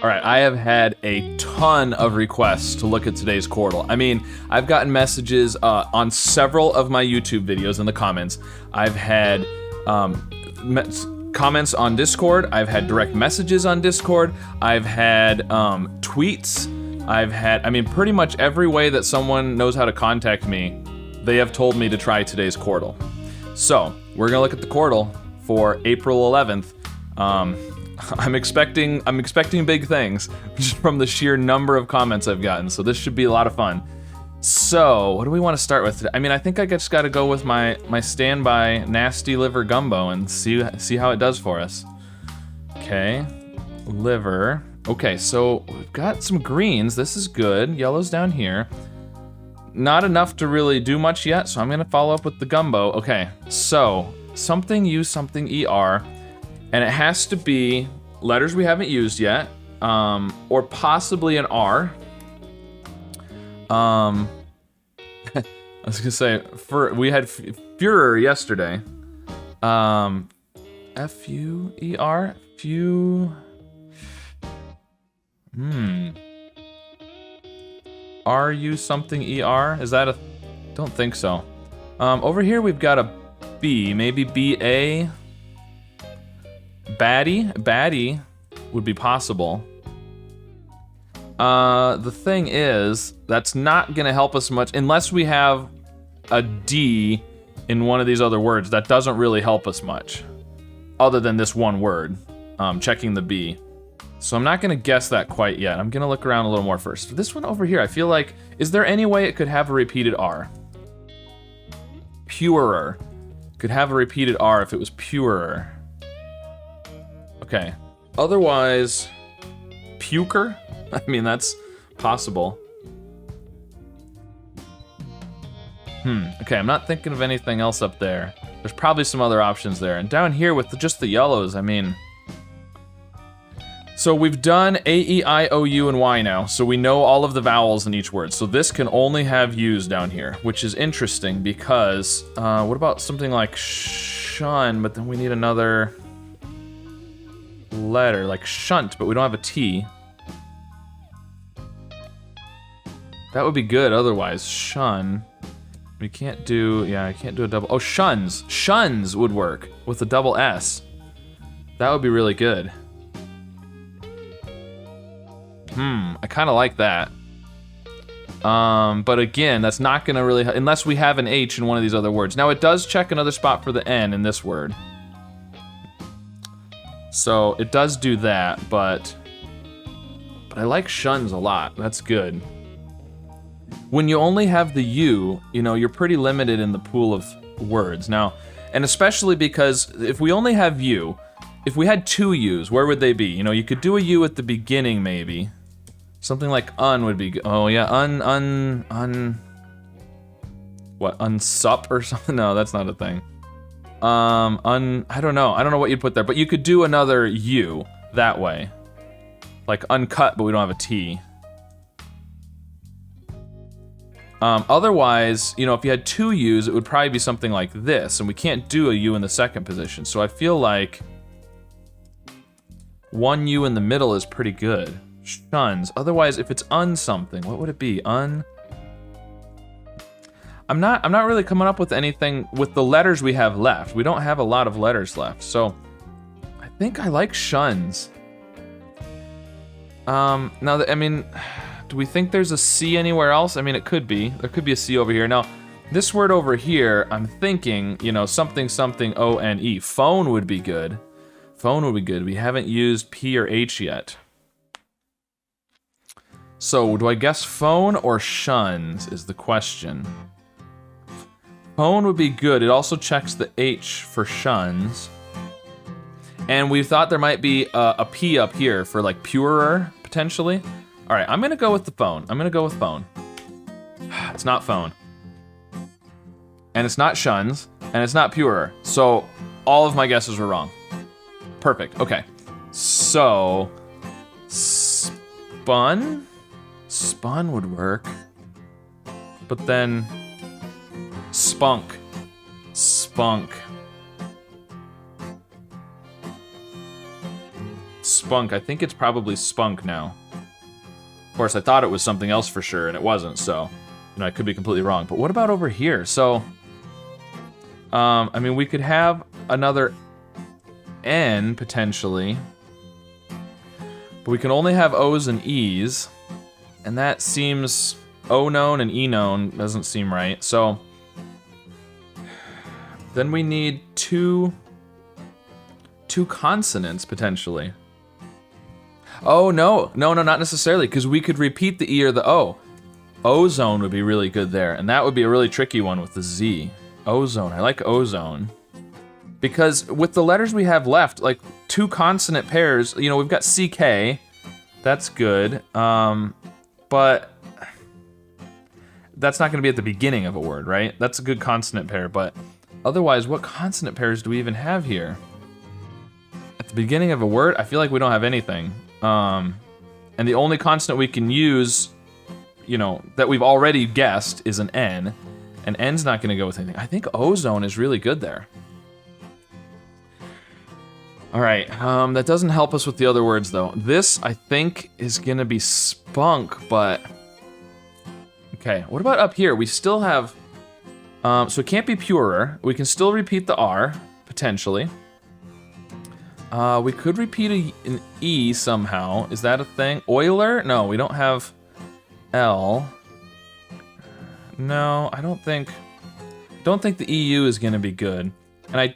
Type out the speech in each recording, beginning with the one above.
All right, I have had a ton of requests to look at today's Quordle. I mean, I've gotten messages on several of my YouTube videos in the comments. I've had comments on Discord. I've had direct messages on Discord. I've had tweets. I mean, pretty much every way that someone knows how to contact me, they have told me to try today's Quordle. So, we're gonna look at the Quordle for April 11th. I'm expecting big things just from the sheer number of comments I've gotten, so this should be a lot of fun. So, what do we want to start with today? I mean, I think I just got to go with my standby nasty liver gumbo and see how it does for us. Okay, liver. Okay, so we've got some greens. This is good. Yellow's down here. Not enough to really do much yet, so I'm gonna follow up with the gumbo. Okay, so something U, something ER. And it has to be letters we haven't used yet, or possibly an R. I was gonna say, we had Führer yesterday. F-U-E-R? R-U something E-R? Is that a... Don't think so. Over here we've got a B, maybe B-A? Baddie would be possible. The thing is, that's not gonna help us much unless we have a D in one of these other words. That doesn't really help us much, other than this one word, checking the B. So I'm not gonna guess that quite yet. I'm gonna look around a little more first. This one over here, I feel like, is there any way it could have a repeated R? Purer. Could have a repeated R if it was purer. Okay. Otherwise, puker? I mean, that's possible. Okay, I'm not thinking of anything else up there. There's probably some other options there. And down here with just the yellows, I mean... So we've done A, E, I, O, U, and Y now, so we know all of the vowels in each word. So this can only have U's down here, which is interesting because, what about something like shun, but then we need another letter, like shunt, but we don't have a T. That would be good otherwise, shun. We can't do, yeah, I can't do a double, oh, shuns. Shuns would work with a double S. That would be really good. I kind of like that. But again, that's not gonna really, unless we have an H in one of these other words. Now it does check another spot for the N in this word. So it does do that, but I like shuns a lot. That's good. When you only have the U, you know, you're pretty limited in the pool of words. Now, and especially because if we only have U, if we had two U's, where would they be? You know, you could do a U at the beginning maybe. Something like un would be good. Oh yeah, what, unsup or something? No, that's not a thing. I don't know what you'd put there, but you could do another U that way. Like uncut, but we don't have a T. Otherwise, you know, if you had two U's, it would probably be something like this, and we can't do a U in the second position, so I feel like one U in the middle is pretty good. Shuns. Otherwise, if it's un something, what would it be? Un... I'm not really coming up with anything with the letters we have left. We don't have a lot of letters left, so I think I like shuns. Now, I mean, do we think there's a C anywhere else? I mean, it could be. There could be a C over here. Now, this word over here, I'm thinking, you know, something, O-N-E. Phone would be good. Phone would be good. We haven't used P or H yet. So, do I guess phone or shuns is the question. Phone would be good. It also checks the H for shuns. And we thought there might be a P up here for like purer, potentially. All right, I'm gonna go with the phone. I'm gonna go with phone. It's not phone. And it's not shuns, and it's not purer. So, all of my guesses were wrong. Perfect, okay. So, spun? Spun would work. But then, spunk. Spunk. spunk. I think it's probably spunk now. Of course, I thought it was something else for sure, and it wasn't, so, you know, I could be completely wrong. But what about over here? So, I mean, we could have another N, potentially. But we can only have O's and E's, and that seems... O known and E known doesn't seem right, so... Then we need two consonants, potentially. Oh, no, not necessarily, because we could repeat the E or the O. Ozone would be really good there, and that would be a really tricky one with the Z. Ozone, I like ozone. Because with the letters we have left, like, two consonant pairs, you know, we've got CK, that's good, but that's not gonna be at the beginning of a word, right? That's a good consonant pair, but otherwise, what consonant pairs do we even have here? At the beginning of a word, I feel like we don't have anything. And the only consonant we can use, you know, that we've already guessed is an N, and N's not gonna go with anything. I think ozone is really good there. All right, that doesn't help us with the other words though. This, I think, is gonna be spunk, but... Okay, what about up here? We still have, so it can't be purer. We can still repeat the R, potentially. We could repeat an E somehow. Is that a thing? Euler? No, we don't have L. No, I don't think the EU is gonna be good. And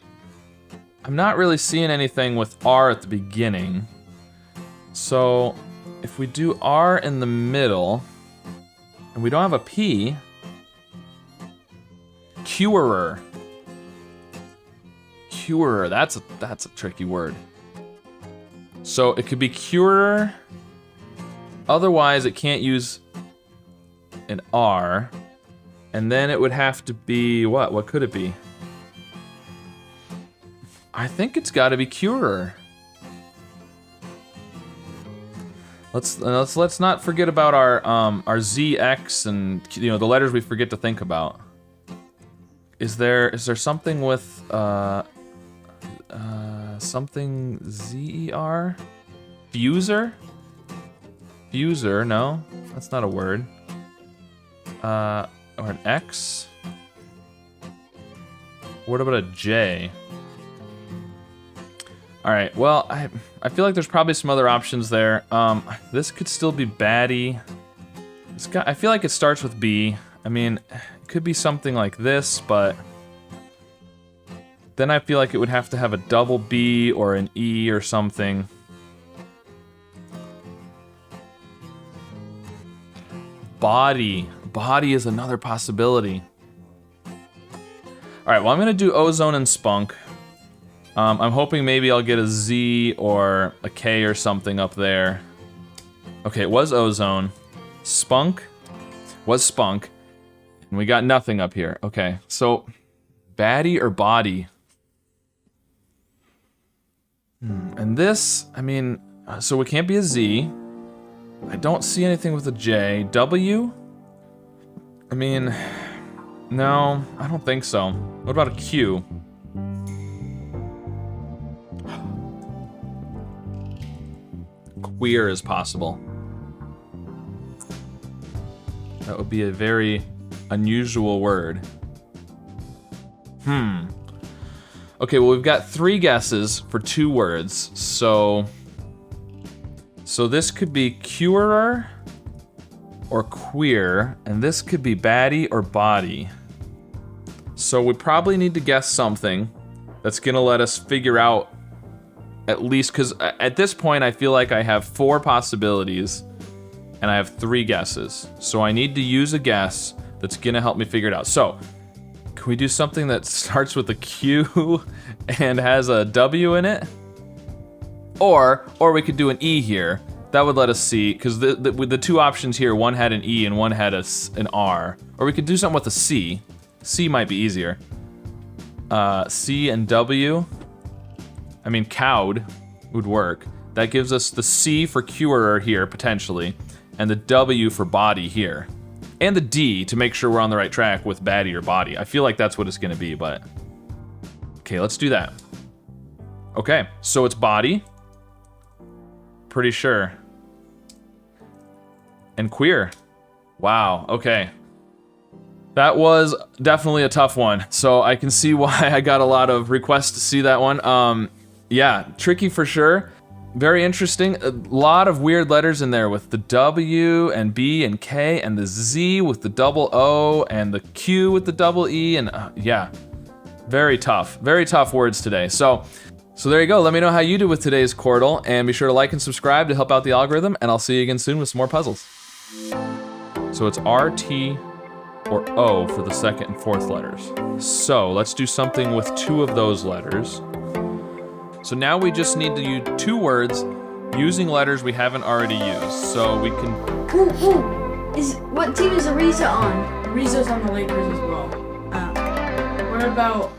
I'm not really seeing anything with R at the beginning. So if we do R in the middle, and we don't have a P, curer. Curer, that's a tricky word. So it could be curer. Otherwise, it can't use an R. And then it would have to be, what? What could it be? I think it's gotta be curer. Let's not forget about our Z, X, and, you know, the letters we forget to think about. Is there something with something Z-E-R? Fuser? Fuser, no, that's not a word. Or an X? What about a J? All right, well, I feel like there's probably some other options there. This could still be baddie. I feel like it starts with B. I mean, it could be something like this, but then I feel like it would have to have a double B or an E or something. Body. Body is another possibility. All right, well, I'm gonna do ozone and spunk. I'm hoping maybe I'll get a Z or a K or something up there. Okay, it was ozone. Spunk was spunk. And we got nothing up here. Okay, so baddie or body? And this, I mean, so it can't be a Z. I don't see anything with a J. W? I mean, no, I don't think so. What about a Q? Queer is possible. That would be a very unusual word. Okay, well, we've got 3 guesses for 2 words, so this could be curer or queer, and this could be baddie or body. So we probably need to guess something that's gonna let us figure out at least, because at this point I feel like I have 4 possibilities and I have 3 guesses. So I need to use a guess that's gonna help me figure it out. So, can we do something that starts with a Q and has a W in it? Or we could do an E here. That would let us see, because with the 2 options here, one had an E and one had an R. Or we could do something with a C. C might be easier. C and W. I mean, cowed would work. That gives us the C for curer here, potentially, and the W for body here. And the D to make sure we're on the right track with baddie or body. I feel like that's what it's gonna be, but... Okay, let's do that. Okay, so it's body. pretty sure. And queer. Wow, okay. That was definitely a tough one, so I can see why I got a lot of requests to see that one. Yeah, tricky for sure. Very interesting. A lot of weird letters in there with the W and B and K and the Z with the double O and the Q with the double E and yeah, very tough words today. So there you go. Let me know how you do with today's Quordle, and be sure to like and subscribe to help out the algorithm, and I'll see you again soon with some more puzzles. So it's R, T, or O for the second and fourth letters. So let's do something with two of those letters. So now we just need to use two words using letters we haven't already used. So we can... What team is Ariza on? Ariza's on the Lakers as well. What about...